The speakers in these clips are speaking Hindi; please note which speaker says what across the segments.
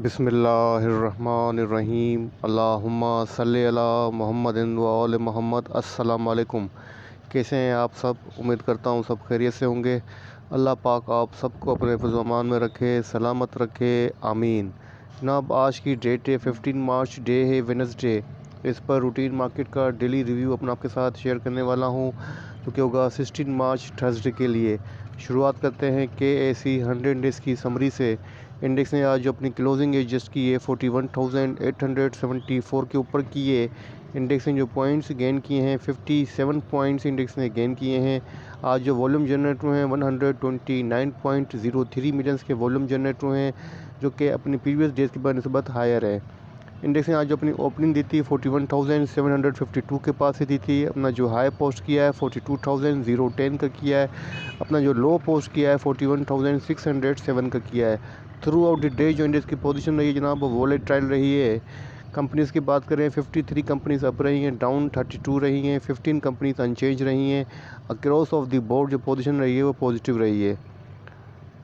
Speaker 1: बिस्मिल्लाहिर्रहमानिर्रहीम। अल्लाहुम्मा सल्ली अला मुहम्मदिन व आले मोहम्मद। अस्सलाम वालेकुम। कैसे हैं आप सब? उम्मीद करता हूँ सब खैरियत से होंगे। अल्लाह पाक आप सबको अपने हिफ्ज़-ओ-अमान में रखे, सलामत रखे, आमीन। जनाब, आज की डेट है 15 मार्च, डे है वेडनेसडे। इस पर रूटीन मार्केट का डेली रिव्यू अपना आपके साथ शेयर करने वाला हूँ, जो कि होगा 16 मार्च थर्सडे के लिए। शुरुआत करते हैं KSE 100 डेज़ की समरी से। इंडेक्स ने आज जो अपनी क्लोजिंग एज जस्ट की है 41,874 के ऊपर की है। इंडेक्स ने जो पॉइंट्स गेन किए हैं 57 पॉइंट्स इंडेक्स ने गेन किए हैं। आज जो वॉल्यूम जनरेट हुए हैं 129.03 मिलियंस के वॉल्यूम जनरेट हुए हैं, जो कि अपनी प्रीवियस डेज की बनस्बत हायर है। इंडेक्स ने आज जो अपनी ओपनिंग दी थी 41,752 के पास से दी थी। अपना जो हाई पोस्ट किया है 42,010 का किया है। अपना जो लो पोस्ट किया है 41,607 का किया है। थ्रू आउट द डे जो इंडेक्स की पोजीशन रही है जनाब, वो वोलेटाइल रही है। कंपनीज़ की बात करें 53 कंपनीज अप रही हैं, डाउन 32 रही हैं, 15 कंपनीज अनचेंज रही हैं। अक्रॉस ऑफ द बोर्ड जो पोजीशन रही है वो पॉजिटिव रही है।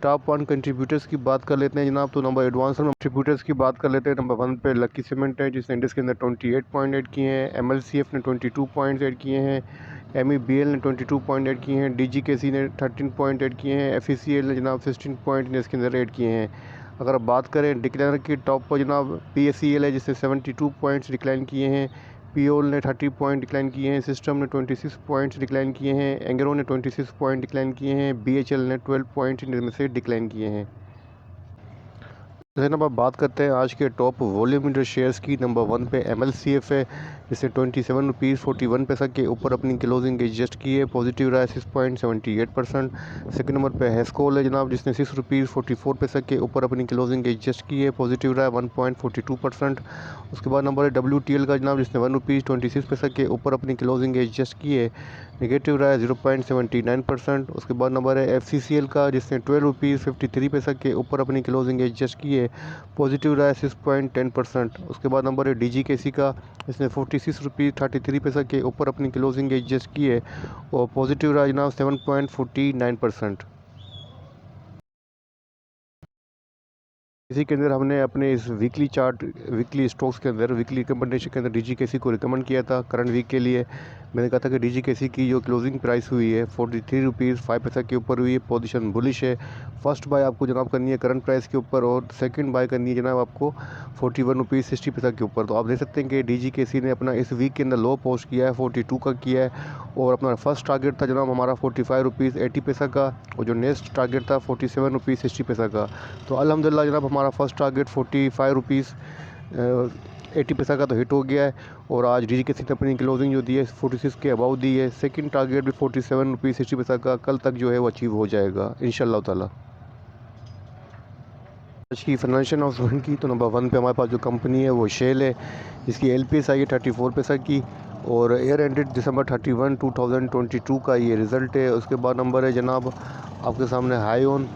Speaker 1: टॉप 1 कंट्रीब्यूटर्स की बात कर लेते हैं जनाब, तो नंबर एडवांस कंट्रीब्यूटर्स की बात कर लेते हैं। नंबर 1 पे लकी सीमेंट है, जिसने इंडेक्स के अंदर 28 पॉइंट ऐड किए हैं। MLCF ने 22 पॉइंट्स ऐड किए हैं। MEBL ने 22 पॉइंट ऐड किए हैं। DGKC ने 13 पॉइंट ऐड किए हैं। FECL ने जनाब 16 पॉइंट इसके अंदर ऐड किए हैं। अगर बात करें डिक्लाइनर की, टॉप पर जनाब PSEL है, जिसने 72 पॉइंट्स डिक्लाइन किए हैं। POL ने 30 पॉइंट डिक्लाइन किए हैं। सिस्टम ने 26 पॉइंट्स डिक्लाइन किए हैं। एंगरो ने 26 पॉइंट डिक्लाइन किए हैं। BHL ने 12 पॉइंट इनमें से डिक्लाइन किए हैं। जैसे अब बात करते हैं आज के टॉप वॉल्यूम इंडर शेयर्स की। नंबर 1 पे MLCF है, जिसने 27 रुपीज़ 41 पैसा के ऊपर अपनी क्लोजिंग एडजस्ट की है। पॉजिटिव रहा है 6.78%। सेकंड नंबर पे हेस्कोल है जनाब, जिसने 6 रुपीज़ 44 पैसा के ऊपर अपनी क्लोजिंग एडजस्ट की है। पॉजिटिव रहा है 1.42%। उसके बाद नंबर है WTL का जनाब, जिसने 1 रुपीज़ 26 पैसा के ऊपर अपनी क्लोजिंग एडजस्ट की है। नेगेटिव रहा है 0.79%। उसके बाद नंबर है FCCL का, जिसने 12 रुपीज़ 53 पैसा के ऊपर अपनी क्लोजिंग एडजस्ट की है। पॉजिटिव रहा है 6.10%। उसके बाद नंबर है DGKC का, इसने 46 रुपीज़ 33 पैसा के ऊपर अपनी क्लोजिंग एडजस्ट की है और पॉजिटिव रहा जनाब 7.49%। इसी के अंदर हमने अपने इस वीकली स्टॉक्स के अंदर, वीकली रिकमेंडेशन के अंदर DGKC को रिकमेंड किया था करंट वीक के लिए। मैंने कहा था कि DGKC की जो क्लोजिंग प्राइस हुई है 43 रुपीज़ 5 पैसा के ऊपर हुई है। पोजीशन बुलिश है। फर्स्ट बाय आपको जनाब करनी है करंट प्राइस के ऊपर, और सेकंड बाय करनी है जनाब आपको 41 रुपीज़ 60 पैसा के ऊपर। तो आप देख सकते हैं कि DGKC ने अपना इस वीक के अंदर लो पोस्ट किया है 42 का किया है, और अपना फर्स्ट टारगेट था जनाब हमारा 45 रुपीज़ 80 पैसा का, और जो नेक्स्ट टारगेट था 47 रुपीज़ 60 पैसा का। तो अल्हम्दुलिल्लाह जनाब हमारा फर्स्ट टारगेट 45 रुपीज़ 80 पैसा का तो हिट हो गया है, और आज DGKC ने अपनी क्लोजिंग जो दी है 46 के अबाउ दी है। सेकंड टारगेट भी 47 रुपीज़ 60 पैसा का कल तक जो है वो अचीव हो जाएगा इंशाल्लाह ताला। आज की फाइनेंशियल अनाउंसमेंट की, तो नंबर 1 पे हमारे पास जो कंपनी है वो शेल है, जिसकी LPS आई है 34 पैसा की, और एयर एंडेड December 31 2022 का ये रिज़ल्ट है। उसके बाद नंबर है जनाब आपके सामने हाईओन।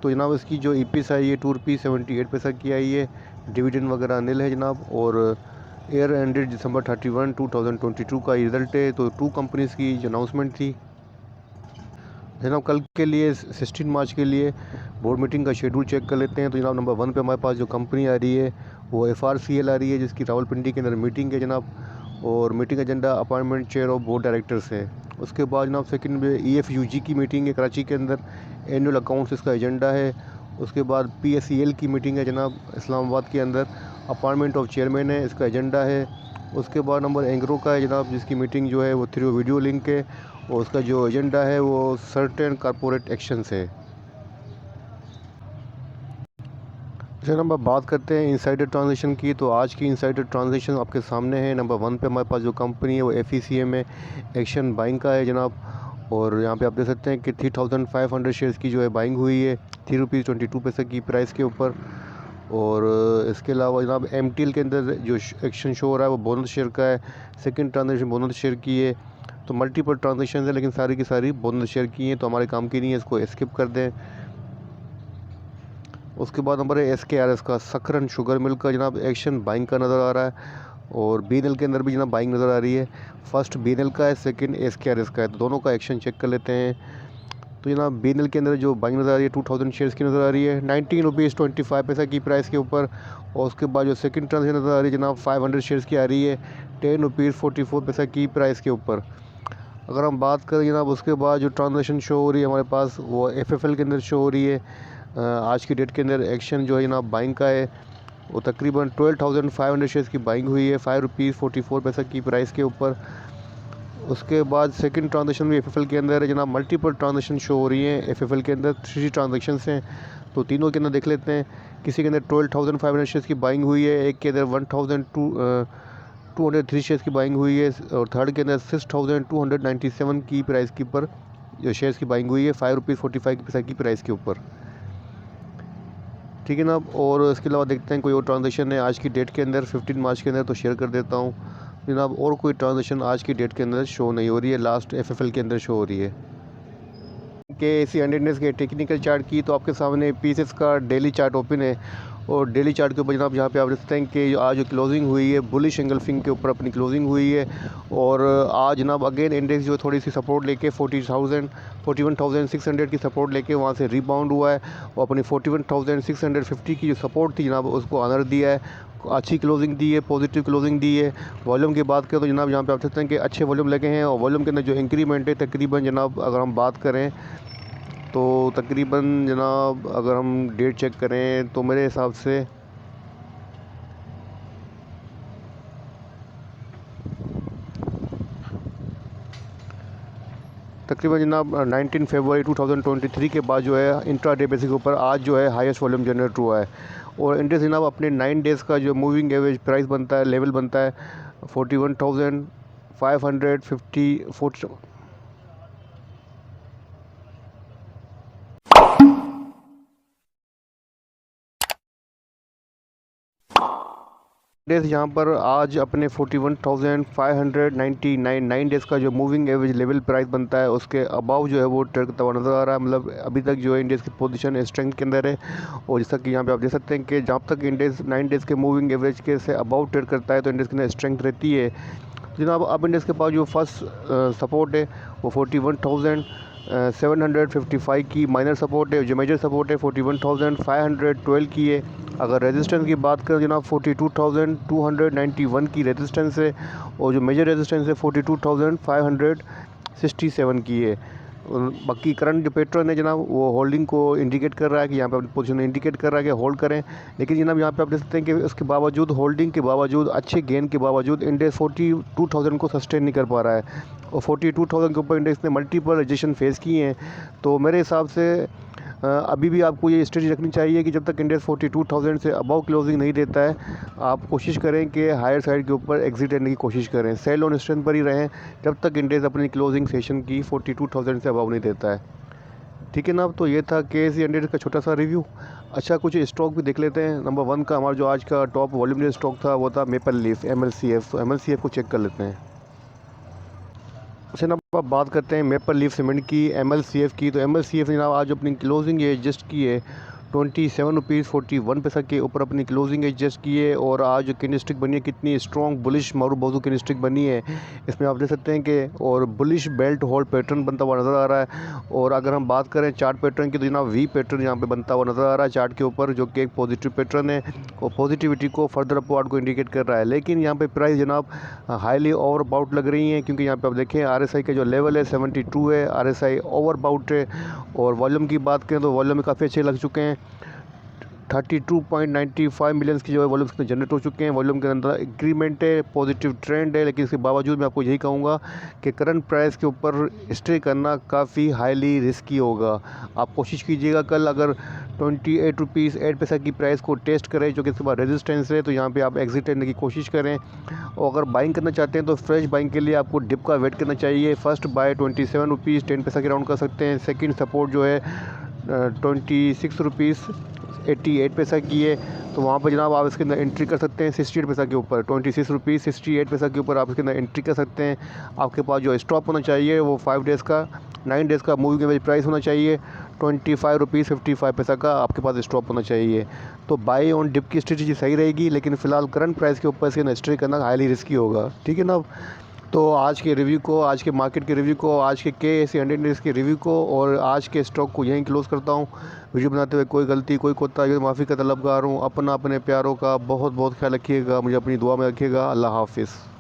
Speaker 1: तो जनाब इसकी जो EPS आई है 2 रुपीज़ 78 पैसा की आई है। डिविडेंड वगैरह नील है जनाब, और एयर एंडेड December 31 2022 का रिज़ल्ट है। तो 2 कंपनीज़ की जो अनाउंसमेंट थी जनाब, कल के लिए 16 मार्च के लिए बोर्ड मीटिंग का शेड्यूल चेक कर लेते हैं। तो जनाब नंबर 1 पे हमारे पास जो कंपनी आ रही है वो FRCL आ रही है, जिसकी रावलपिंडी के अंदर मीटिंग है जनाब, और meeting agenda appointment chair of board directors है। उसके बाद जनाब सेकंड में EFUG की मीटिंग है कराची के अंदर, एनुअल अकाउंट्स इसका एजेंडा है। उसके बाद PSEL की मीटिंग है जनाब इस्लामाबाद के अंदर, अपॉइंटमेंट ऑफ चेयरमैन है, इसका एजेंडा है। उसके बाद नंबर एंग्रो का है जनाब, जिसकी मीटिंग जो है वो थ्रू वीडियो लिंक है, और उसका जो एजेंडा है वो सर्टेन कॉरपोरेट एक्शंस है। जनाब अब बात करते हैं इनसाइडर ट्रांजेक्शन की। तो आज की इनसाइडर ट्रांजेक्शन आपके सामने है। नंबर 1 पे हमारे पास जो कंपनी है वो FECM है, एक्शन बाइंग का है जनाब, और यहाँ पे आप देख सकते हैं कि 3500 शेयर्स की जो है बाइंग हुई है 3 रुपीज़ 22 पैसे की प्राइस के ऊपर। और इसके अलावा जनाब MTL के अंदर जो एक्शन शो हो रहा है वो बोनस शेयर का है। सेकंड ट्रांजेक्शन बोनस शेयर की है। तो मल्टीपल ट्रांजेक्शन है, लेकिन सारी की सारी बोनस शेयर की हैं, तो हमारे काम की नहीं है, इसको स्किप कर दें। उसके बाद नंबर है SKRS का, सखरन शुगर मिल का जनाब एक्शन बाइंग का नज़र आ रहा है, और BNL के अंदर भी जनाब बाइंग नज़र आ रही है। फर्स्ट BNL का है, सेकंड SKRS का है, तो दोनों का एक्शन चेक कर लेते हैं। तो जनाब BNL के अंदर जो बाइंग नज़र आ रही है 2000 शेयर्स की नज़र आ रही है 19 रुपीज़ 25 पैसा की प्राइस के ऊपर। और उसके बाद जो सेकंड ट्रांजेक्शन नज़र आ रही है जनाब 500 शेयर्स की आ रही है 10 रुपीज़ 44 पैसा की प्राइस के ऊपर। अगर हम बात करें जनाब उसके बाद जो ट्रांजेक्शन शो हो रही है हमारे पास वो FFL के अंदर शो हो रही है। आज की डेट के अंदर एक्शन जो है जनाब बाइंग का है, वो तकरीबन 12,500 शेयर्स की बाइंग हुई है 5 रुपीज़ 44 पैसा की प्राइस के ऊपर। उसके बाद सेकंड ट्रांजेक्शन भी FFL के अंदर है जनाब, मल्टीपल ट्रांजेक्शन शो हो रही हैं FFL के अंदर, 3 ट्रांजेक्शंस हैं। तो तीनों के अंदर देख लेते हैं। किसी के अंदर 12,500 शेयर्स की बाइंग हुई है, एक के अंदर 1,203 शेयर्स की बाइंग हुई है और थर्ड के अंदर 6,297 की प्राइस के ऊपर जो शेयर्स की बाइंग हुई है 5 रुपीज़ 45 पैसा की प्राइस के ऊपर। ठीक है ना। और इसके अलावा देखते हैं कोई और ट्रांजेक्शन है आज की डेट के अंदर 15 मार्च के अंदर, तो शेयर कर देता हूँ जनाब। और कोई ट्रांजेक्शन आज की डेट के अंदर शो नहीं हो रही है, लास्ट FFL के अंदर शो हो रही है। के इसी 100 डेज के टेक्निकल चार्ट की तो आपके सामने पीसेस का डेली चार्ट ओपन है। और डेली चार्ट के ऊपर जनाब यहाँ पे आप देख सकते हैं कि आज जो क्लोजिंग हुई है बुलिश एंगल्फिंग के ऊपर अपनी क्लोजिंग हुई है। और आज जनाब अगेन इंडेक्स जो थोड़ी सी सपोर्ट लेके 41,600 की सपोर्ट लेके वहाँ से रिबाउंड हुआ है और अपनी 41,650 की जो सपोर्ट थी जनाब उसको ऑनर दिया है, अच्छी क्लोजिंग दी है, पॉजिटिव क्लोजिंग दी है। वॉल्यूम की बात करें तो जनाब यहाँ पे आप सकते हैं कि अच्छे वॉल्यूम लगे हैं और वॉल्यूम के अंदर जो इंक्रीमेंट है तकरीबन जनाब अगर हम बात करें तो तकरीबन जनाब अगर हम डेट चेक करें तो मेरे हिसाब से तकरीबन जनाब 19 फरवरी 2023 के बाद जो है इंट्रा डे बेसिस के ऊपर आज जो है हाईएस्ट वॉल्यूम जनरेट हुआ है। और इंडेक्स जनाब अपने 9 डेज़ का जो मूविंग एवरेज प्राइस बनता है, लेवल बनता है 41,550 डेज यहाँ पर आज अपने 41,599 9 डेज़ का जो मूविंग एवरेज लेवल प्राइस बनता है उसके अबाव जो है वो ट्रेड करता हुआ नज़र आ रहा है। मतलब अभी तक जो है इंडेक्स की पोजीशन स्ट्रेंथ के अंदर है। और जैसा कि यहाँ पे आप देख सकते हैं कि जब तक इंडेक्स 9 डेज़ के मूविंग एवरेज के से अबाव ट्रेड करता है तो इंडेक्स के अंदर स्ट्रेंथ रहती है। जनाब अब इंडेक्स के पास जो फर्स्ट सपोर्ट है वो 41,755 की माइनर सपोर्ट है, जो मेजर सपोर्ट है 41,512 की है। अगर रेजिस्टेंस की बात करें जनाब 42,291 की रेजिस्टेंस है और जो मेजर रेजिस्टेंस है 42,567 की है। बाकी करंट जो पैटर्न है जनाब वो होल्डिंग को इंडिकेट कर रहा है कि यहाँ पे अपनी पोजीशन इंडिकेट कर रहा है कि होल्ड करें। लेकिन जनाब यहाँ पे आप देख सकते हैं कि उसके बावजूद होल्डिंग के बावजूद अच्छे गेन के बावजूद इंडेक्स 42,000 को सस्टेन नहीं कर पा रहा है और 42,000 के ऊपर इंडेक्स ने मल्टीपल रिजेक्शन फेस किए हैं। तो मेरे हिसाब से अभी भी आपको ये स्ट्रेटजी रखनी चाहिए कि जब तक इंडेक्स 42,000 से अबव क्लोजिंग नहीं देता है आप कोशिश करें कि हायर साइड के ऊपर एग्जिट लेने की कोशिश करें, सेल ऑन स्ट्रेंथ पर ही रहें जब तक इंडेक्स अपनी क्लोजिंग सेशन की 42,000 से अबव नहीं देता है। ठीक है ना। तो ये था KSE 100 का छोटा सा रिव्यू। अच्छा कुछ स्टॉक भी देख लेते हैं। नंबर 1 का हमारा जो आज का टॉप वॉल्यूम स्टॉक था वो था मेपल लीफ MLCF। तो MLCF को चेक कर लेते हैं। अच्छा ना आप बात करते हैं मेपल लीफ सीमेंट की MLCF की। तो MLCF ने आज अपनी क्लोजिंग एडजस्ट की है 27 रुपीज़ 41 पैसा के ऊपर अपनी क्लोजिंग एडजस्ट की है। और आज जो कैंडलस्टिक बनी है कितनी स्ट्रॉन्ग बुलिश मारू बाजू कैंडलस्टिक बनी है, इसमें आप देख सकते हैं कि और बुलिश बेल्ट होल्ड पैटर्न बनता हुआ नज़र आ रहा है। और अगर हम बात करें चार्ट पैटर्न की तो जनाब V पैटर्न यहाँ पे बनता हुआ नज़र आ रहा है चार्ट के ऊपर, जो कि एक पॉजिटिव पैटर्न है और पॉजिटिविटी को फर्दर अपवर्ड को इंडिकेट कर रहा है। लेकिन यहाँ पे प्राइस जनाब हाईली ओवर बाउट लग रही हैं, क्योंकि यहाँ पे आप देखें RSI का जो लेवल है 72 है, RSI ओवर बाउट है। और वॉल्यूम की बात करें तो वॉल्यूम काफ़ी अच्छे लग चुके हैं, 32.95 मिलियंस की जो है वॉल्यूम जनरेट हो चुके हैं। वॉल्यूम के अंदर इंक्रीमेंट है, पॉजिटिव ट्रेंड है। लेकिन इसके बावजूद मैं आपको यही कहूँगा कि करंट प्राइस के ऊपर स्टे करना काफ़ी हाईली रिस्की होगा। आप कोशिश कीजिएगा कल अगर 28 रुपीज़ 8 पैसा की प्राइस को टेस्ट करें जो कि इसके बाद रेजिस्टेंस है, तो यहाँ पे आप एग्जिट लेने की कोशिश करें। और अगर बाइंग करना चाहते हैं तो फ्रेश बाइंग के लिए आपको डिप का वेट करना चाहिए। फर्स्ट बाय 27 रुपीज़ 10 पैसा के राउंड कर सकते हैं। सेकंड सपोर्ट जो है 26 रुपीज़ 88 पैसा की है, तो वहाँ पर जनाब आप इसके अंदर एंट्री कर सकते हैं 68 पैसा के ऊपर। 26 रुपीज़ 68 पैसा के ऊपर आप इसके अंदर एंट्री कर सकते हैं। आपके पास जो स्टॉप होना चाहिए वो 5 डेज़ का 9 डेज़ का मूविंग एवरेज प्राइस होना चाहिए 25 रुपीज़ 55 पैसा का आपके पास स्टॉप होना चाहिए। तो बाई ऑन डिप की स्ट्रेटजी सही रहेगी, लेकिन फ़िलहाल करंट प्राइस के ऊपर इसके अंदर स्टे करना हाईली रिस्की होगा। ठीक है ना। तो आज के रिव्यू को, आज के मार्केट के रिव्यू को, आज के KSE 100 इंडेक्स के रिव्यू को और आज के स्टॉक को यहीं क्लोज़ करता हूँ। वीडियो बनाते हुए कोई गलती, कोई कोताही हो तो माफ़ी का तलबगार हूँ। अपने प्यारों का बहुत बहुत ख्याल रखिएगा, मुझे अपनी दुआ में रखिएगा। अल्लाह हाफ़िज़।